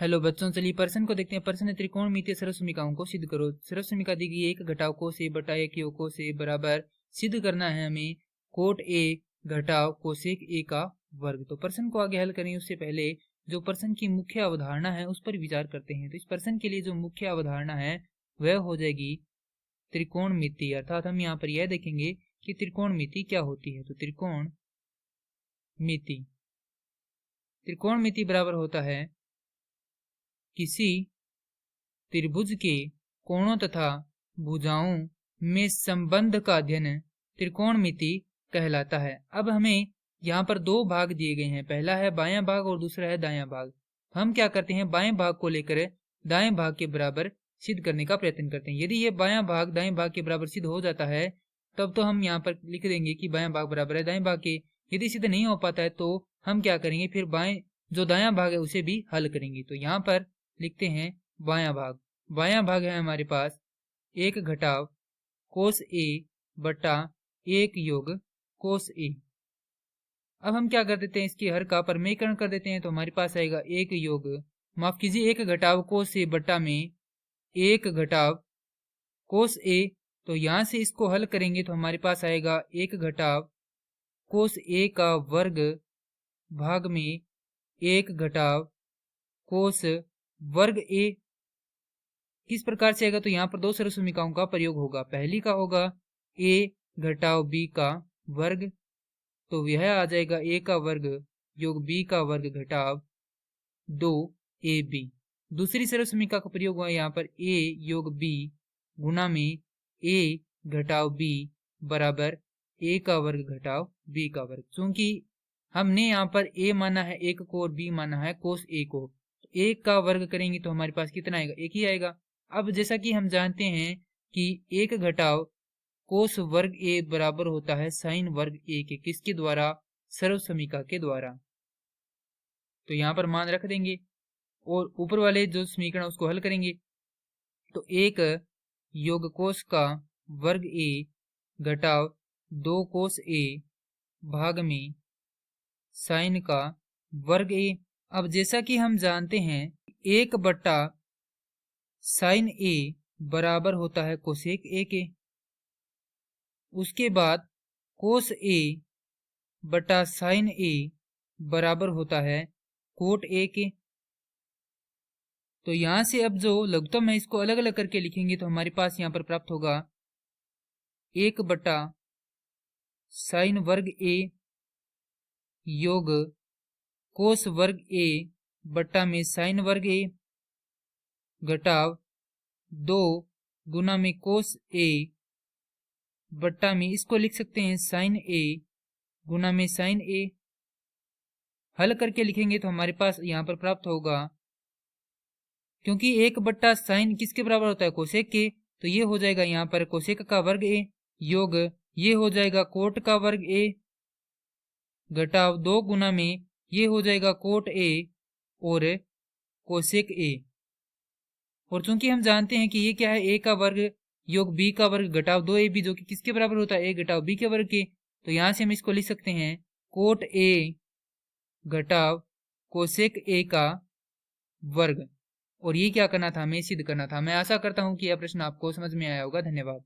Hello बच्चों, चलिए प्रश्न को देखते हैं। प्रश्न है त्रिकोणमितीय सर्वसमीकरणों को सिद्ध करो। सर्वसमीकरण दी गई 1 घटाव कोस ए बटा 1 योग कोस ए बराबर सिद्ध करना है हमें कोट ए घटाव कोसेक ए का वर्ग। तो प्रश्न को आगे हल करें उससे पहले जो प्रश्न की मुख्य अवधारणा है उस पर विचार करते हैं। तो इस प्रश्न के लिए जो मुख्य अवधारणा है वह हो जाएगी त्रिकोणमिति, अर्थात हम यहाँ पर यह देखेंगे कि त्रिकोणमिति क्या होती है। तो त्रिकोणमिति बराबर होता है किसी त्रिभुज के कोणों तथा भुजाओं में संबंध का अध्ययन त्रिकोणमिति कहलाता है। अब हमें यहाँ पर दो भाग दिए गए हैं, पहला है बायां भाग और दूसरा है दायां भाग। हम क्या करते हैं, बाएं भाग को लेकर दाएं भाग के बराबर सिद्ध करने का प्रयत्न करते हैं। यदि ये बायां भाग दाएं भाग के बराबर सिद्ध हो जाता है तब तो हम यहाँ पर लिख देंगे कि बायां भाग बराबर है दाएं भाग के। यदि सिद्ध नहीं हो पाता है तो हम क्या करेंगे, फिर बाएं जो दायां भाग है उसे भी हल करेंगे। तो यहाँ पर लिखते हैं बायां भाग। बायां भाग है हमारे पास 1 घटाव कोस ए बटा 1 योग कोस ए। अब हम क्या कर देते हैं, इसके हर का परमेयकरण कर देते हैं। तो हमारे पास आएगा 1 घटाव कोस ए बटा में 1 घटाव कोस ए। तो यहां से इसको हल करेंगे तो हमारे पास आएगा 1 घटाव कोस ए का वर्ग भाग में 1 घटाव कोस वर्ग ए। किस प्रकार से आएगा, तो यहाँ पर दो सर्वसमीकरणों का प्रयोग होगा। पहली का होगा a घटाव b का वर्ग, तो यह आ जाएगा a का वर्ग योग b का वर्ग घटाव 2ab। दूसरी सर्वसमीकरण का प्रयोग हुआ यहाँ पर a योग b गुना में a घटाव b बराबर a का वर्ग घटाव b का वर्ग। क्योंकि हमने यहाँ पर a माना है 1 को और b माना है कोस a को, तो 1 का वर्ग करेंगे तो हमारे पास कितना आएगा, 1 ही आएगा। अब जैसा कि हम जानते हैं कि 1 घटाव कोस वर्ग ए बराबर होता है साइन वर्ग ए के, किसके द्वारा, सर्वसमीकरण के द्वारा। तो यहाँ पर मान रख देंगे और ऊपर वाले जो समीकरण उसको हल करेंगे। तो 1 योग कोस का वर्ग ए घटाव 2 कोस ए भाग में साइन का वर्ग ए। अब जैसा कि हम जानते हैं 1 बट्टा साइन ए बराबर होता है कोसेक ए के। उसके बाद कोस ए बटा साइन ए बराबर होता है कोट ए के। तो यहां से अब जो लघुत्तम है इसको अलग अलग करके लिखेंगे तो हमारे पास यहां पर प्राप्त होगा 1 बटा साइन वर्ग ए योग कोस वर्ग ए बटा में साइन वर्ग ए घटाव 2 गुना में कोस ए बट्टा में इसको लिख सकते हैं साइन ए गुना में साइन ए। हल करके लिखेंगे तो हमारे पास यहाँ पर प्राप्त होगा, क्योंकि 1 बट्टा साइन किसके बराबर होता है, कोसेक के, तो ये हो जाएगा यहाँ पर कोसेक का वर्ग ए योग ये हो जाएगा कोट का वर्ग ए घटाव 2 गुना में ये हो जाएगा कोट ए और कोसेक ए। और चूंकि हम जानते हैं कि ये क्या है, ए का वर्ग योग बी का वर्ग घटाव 2ab जो कि किसके बराबर होता है, a घटाव b के वर्ग के। तो यहां से हम इसको लिख सकते हैं कोट ए घटाव कोसेक ए का वर्ग। और ये क्या करना था, हमें सिद्ध करना था। मैं आशा करता हूं कि यह प्रश्न आपको समझ में आया होगा। धन्यवाद।